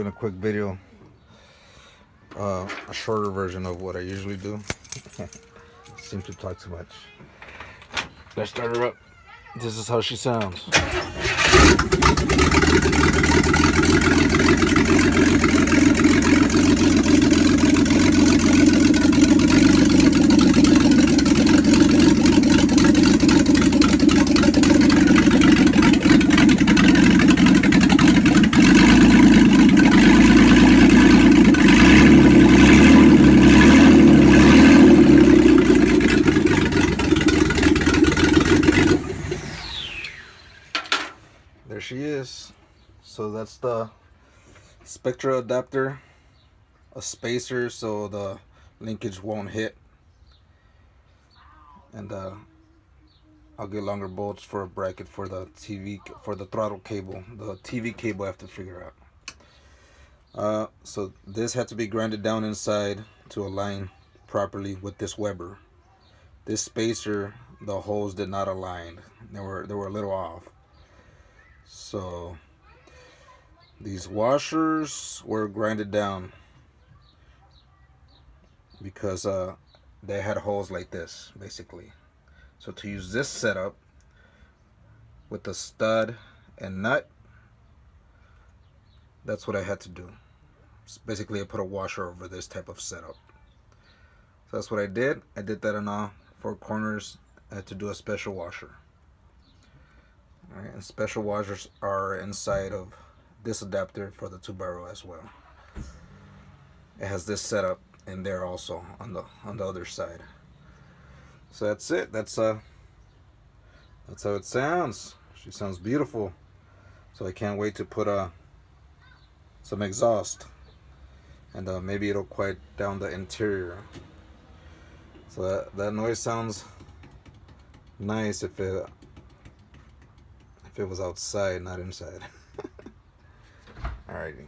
doing a quick video, a shorter version of what I usually do. Seem to talk too much. Let's start her up. This is how she sounds. There she is. So that's the Spectre adapter, a spacer so the linkage won't hit, and I'll get longer bolts for a bracket for the TV, for the throttle cable. The TV cable I have to figure out. So this had to be grinded down inside to align properly with this Weber. This spacer, the holes did not align. They were a little off. So these washers were grinded down because they had holes like this, basically. So to use this setup with the stud and nut, that's what I had to do. Basically, I put a washer over this type of setup. So that's what I did. I did that on all four corners. I had to do a special washer. All right, and special washers are inside of this adapter for the 2-barrel as well. It has this setup in there also on the other side. So that's it. That's how it sounds. She sounds beautiful. So I can't wait to put some exhaust, and maybe it'll quiet down the interior. So that noise sounds nice if it was outside, not inside. Alrighty.